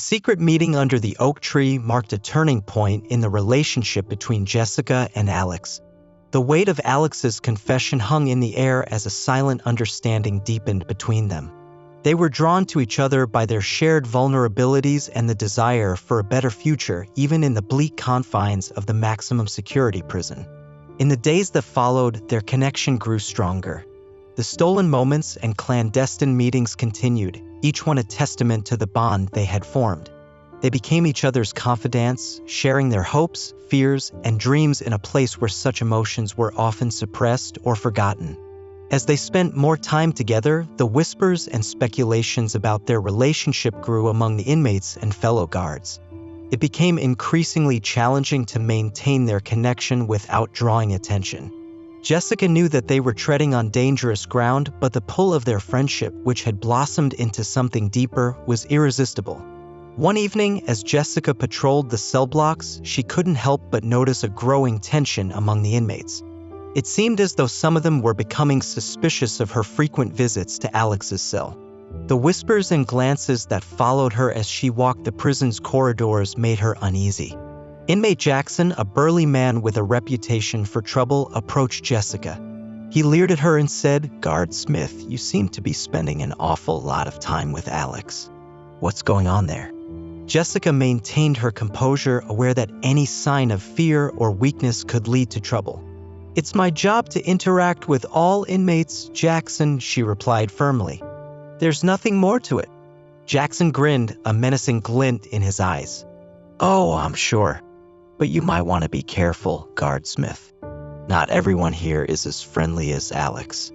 secret meeting under the oak tree marked a turning point in the relationship between Jessica and Alex. The weight of Alex's confession hung in the air as a silent understanding deepened between them. They were drawn to each other by their shared vulnerabilities and the desire for a better future, even in the bleak confines of the maximum security prison. In the days that followed, their connection grew stronger. The stolen moments and clandestine meetings continued, each one a testament to the bond they had formed. They became each other's confidants, sharing their hopes, fears, and dreams in a place where such emotions were often suppressed or forgotten. As they spent more time together, the whispers and speculations about their relationship grew among the inmates and fellow guards. It became increasingly challenging to maintain their connection without drawing attention. Jessica knew that they were treading on dangerous ground, but the pull of their friendship, which had blossomed into something deeper, was irresistible. One evening, as Jessica patrolled the cell blocks, she couldn't help but notice a growing tension among the inmates. It seemed as though some of them were becoming suspicious of her frequent visits to Alex's cell. The whispers and glances that followed her as she walked the prison's corridors made her uneasy. Inmate Jackson, a burly man with a reputation for trouble, approached Jessica. He leered at her and said, "Guard Smith, you seem to be spending an awful lot of time with Alex. What's going on there?" Jessica maintained her composure, aware that any sign of fear or weakness could lead to trouble. "It's my job to interact with all inmates, Jackson," she replied firmly. "There's nothing more to it." Jackson grinned, a menacing glint in his eyes. "Oh, I'm sure. But you might want to be careful, Guard Smith. Not everyone here is as friendly as Alex."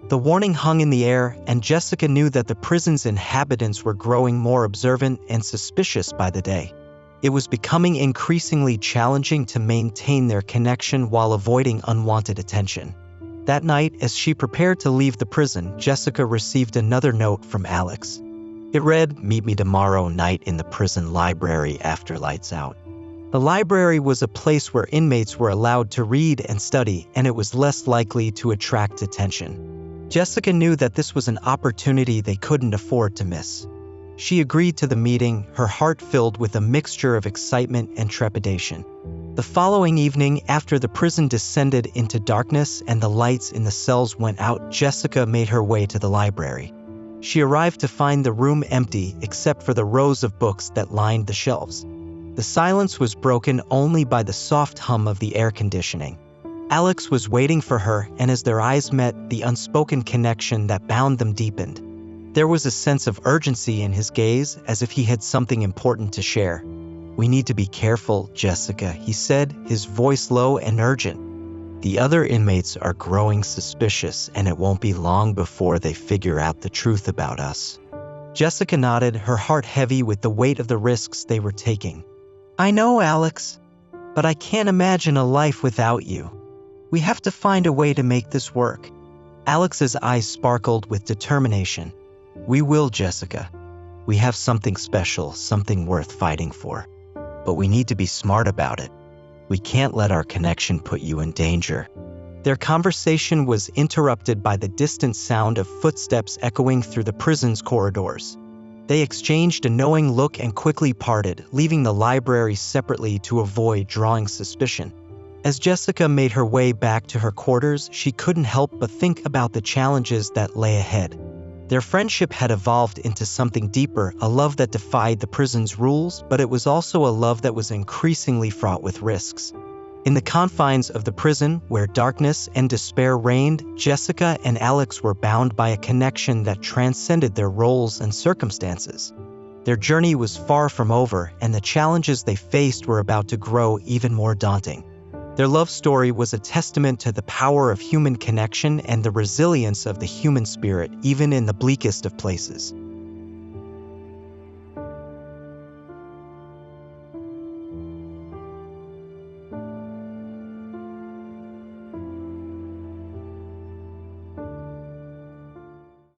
The warning hung in the air, and Jessica knew that the prison's inhabitants were growing more observant and suspicious by the day. It was becoming increasingly challenging to maintain their connection while avoiding unwanted attention. That night, as she prepared to leave the prison, Jessica received another note from Alex. It read, "Meet me tomorrow night in the prison library after lights out." The library was a place where inmates were allowed to read and study, and it was less likely to attract attention. Jessica knew that this was an opportunity they couldn't afford to miss. She agreed to the meeting, her heart filled with a mixture of excitement and trepidation. The following evening, after the prison descended into darkness and the lights in the cells went out, Jessica made her way to the library. She arrived to find the room empty except for the rows of books that lined the shelves. The silence was broken only by the soft hum of the air conditioning. Alex was waiting for her, and as their eyes met, the unspoken connection that bound them deepened. There was a sense of urgency in his gaze, as if he had something important to share. "We need to be careful, Jessica," he said, his voice low and urgent. "The other inmates are growing suspicious, and it won't be long before they figure out the truth about us." Jessica nodded, her heart heavy with the weight of the risks they were taking. "I know, Alex, but I can't imagine a life without you. We have to find a way to make this work." Alex's eyes sparkled with determination. "We will, Jessica. We have something special, something worth fighting for. But we need to be smart about it. We can't let our connection put you in danger." Their conversation was interrupted by the distant sound of footsteps echoing through the prison's corridors. They exchanged a knowing look and quickly parted, leaving the library separately to avoid drawing suspicion. As Jessica made her way back to her quarters, she couldn't help but think about the challenges that lay ahead. Their friendship had evolved into something deeper, a love that defied the prison's rules, but it was also a love that was increasingly fraught with risks. In the confines of the prison, where darkness and despair reigned, Jessica and Alex were bound by a connection that transcended their roles and circumstances. Their journey was far from over, and the challenges they faced were about to grow even more daunting. Their love story was a testament to the power of human connection and the resilience of the human spirit, even in the bleakest of places.